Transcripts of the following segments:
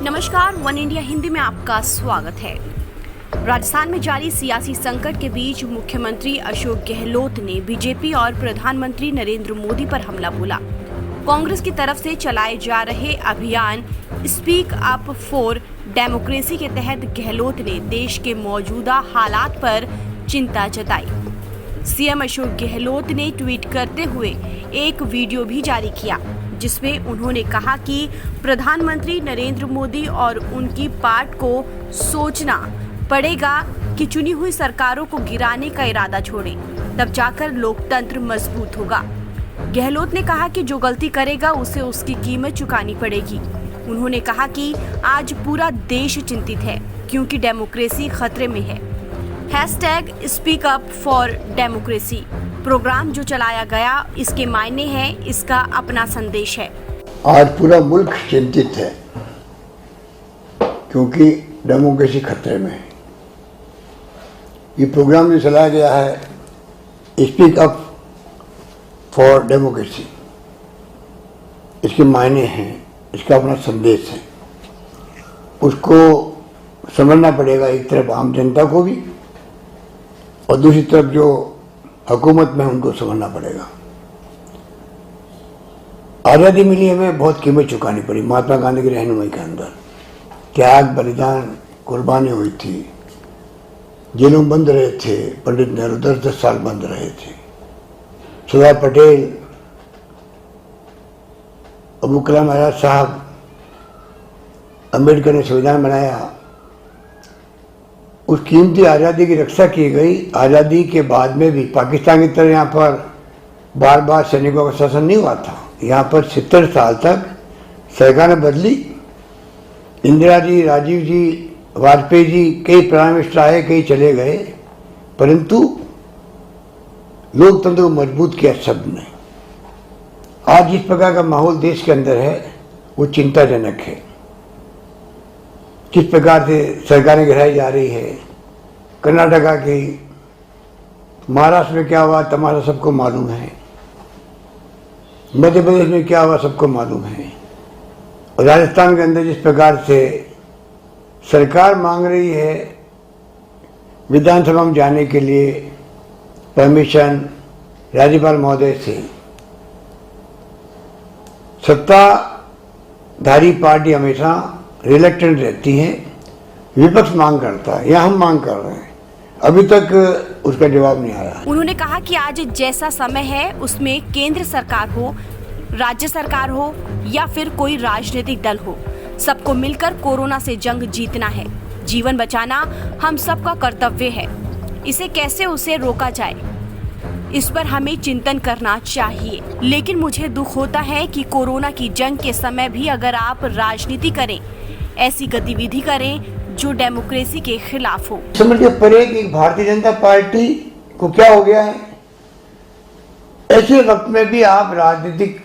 नमस्कार, one India Hindi में आपका स्वागत है। राजस्थान में जारी सियासी संकट के बीच मुख्यमंत्री अशोक गहलोत ने बीजेपी और प्रधानमंत्री नरेंद्र मोदी पर हमला बोला। कांग्रेस की तरफ से चलाए जा रहे अभियान स्पीक अप फॉर डेमोक्रेसी के तहत गहलोत ने देश के मौजूदा हालात पर चिंता जताई। सीएम अशोक गहलोत ने ट्वीट करते हुए एक वीडियो भी जारी किया, जिसमें उन्होंने कहा कि प्रधानमंत्री नरेंद्र मोदी और उनकी पार्टी को सोचना पड़ेगा कि चुनी हुई सरकारों को गिराने का इरादा छोड़ें, तब जाकर लोकतंत्र मजबूत होगा। गहलोत ने कहा कि जो गलती करेगा उसे उसकी कीमत चुकानी पड़ेगी। उन्होंने कहा कि आज पूरा देश चिंतित है क्योंकि डेमोक्रेसी खतरे में है। #Speak up for democracy program जो चलाया गया, इसके मायने हैं, इसका अपना संदेश है। आज पूरा मुल्क चिंतित है क्योंकि डेमोक्रेसी खतरे में है। ये प्रोग्राम जो चलाया गया है स्पीक अप फॉर डेमोक्रेसी, इसके मायने हैं, इसका अपना संदेश है। उसको समझना पड़ेगा, एक तरफ आम जनता को भी और दूसरी तरफ जो हुकूमत में उनको समझना पड़ेगा। आज़ादी मिली, हमें बहुत कीमत चुकानी पड़ी। महात्मा गांधी की रहनुमाई के अंदर त्याग, बलिदान, कुर्बानी हुई थी। जेलों बंद रहे थे, पंडित नेहरू 10-10 साल बंद रहे थे। सरदार पटेल, अबुल कलाम आजाद साहब, अम्बेडकर ने संविधान बनाया। उस कीमती आज़ादी की रक्षा की गई। आज़ादी के बाद में भी पाकिस्तान की तरह यहाँ पर बार बार सैनिकों का शासन नहीं हुआ था। यहाँ पर 70 साल तक सरकारें बदली। इंदिरा जी, राजीव जी, वाजपेयी जी, कई प्राइम मिनिस्टर आए, कई चले गए, परंतु लोकतंत्र को मजबूत किया सबने। आज जिस प्रकार का माहौल देश के अंदर है वो चिंताजनक है। किस प्रकार से सरकारें गिराई जा रही है, कर्नाटका की, महाराष्ट्र में क्या हुआ तमाशा सबको मालूम है, मध्य प्रदेश में क्या हुआ सबको मालूम है, और राजस्थान के अंदर जिस प्रकार से सरकार मांग रही है विधानसभा में जाने के लिए परमिशन राज्यपाल महोदय से। सत्ताधारी पार्टी हमेशा रिलेक्टेंट रहती है, विपक्ष मांग करता है, या हम मांग कर रहे हैं, अभी तक उसका जवाब नहीं आया। उन्होंने कहा कि आज जैसा समय है उसमें केंद्र सरकार हो, राज्य सरकार हो या फिर कोई राजनीतिक दल हो, सबको मिलकर कोरोना से जंग जीतना है। जीवन बचाना हम सबका कर्तव्य है। इसे कैसे उसे रोका जाए, इस पर हमें चिंतन करना चाहिए। लेकिन मुझे दुख होता है कि कोरोना की जंग के समय भी अगर आप राजनीति करें, ऐसी गतिविधि करें जो डेमोक्रेसी के खिलाफ हो। समझिए परे कि भारतीय जनता पार्टी को क्या हो गया है। ऐसे वक्त में भी आप राजनीतिक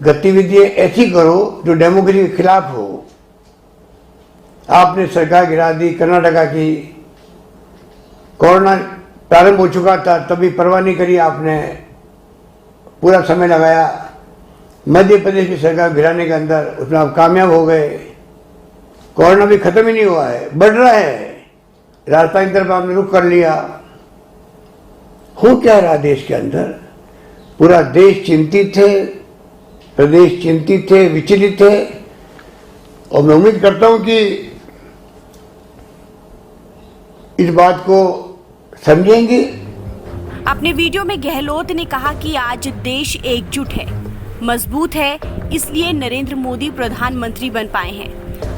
गतिविधियां ऐसी करो जो डेमोक्रेसी के खिलाफ हो। आपने सरकार गिरा दी कर्नाटका की, कोरोना प्रारंभ हो चुका था तभी परवाह नहीं करी आपने, पूरा समय लगाया। मध्य प्रदेश की सरकार गिराने के अंदर उसमें आप कामयाब हो गए। कोरोना भी खत्म ही नहीं हुआ है, बढ़ रहा है। राजस्थान की तरफ आपने रुख कर लिया। हो क्या रहा देश के अंदर? पूरा देश चिंतित है, प्रदेश चिंतित है, विचलित है, और मैं उम्मीद करता हूं कि इस बात को समझेंगे। अपने वीडियो में गहलोत ने कहा कि आज देश एकजुट है, मजबूत है, इसलिए नरेंद्र मोदी प्रधानमंत्री बन पाए हैं।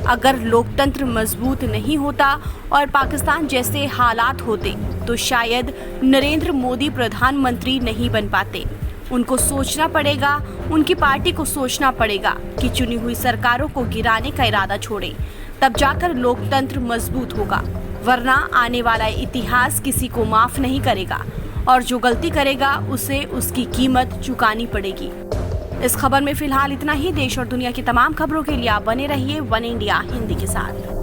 अगर लोकतंत्र मजबूत नहीं होता और पाकिस्तान जैसे हालात होते तो शायद नरेंद्र मोदी प्रधानमंत्री नहीं बन पाते। उनको सोचना पड़ेगा, उनकी पार्टी को सोचना पड़ेगा कि चुनी हुई सरकारों को गिराने का इरादा छोड़ें, तब जाकर लोकतंत्र मजबूत होगा, वरना आने वाला इतिहास किसी को माफ नहीं करेगा और जो गलती करेगा उसे उसकी कीमत चुकानी पड़ेगी। इस खबर में फिलहाल इतना ही। देश और दुनिया की तमाम खबरों के लिए आप बने रहिए वन इंडिया हिंदी के साथ।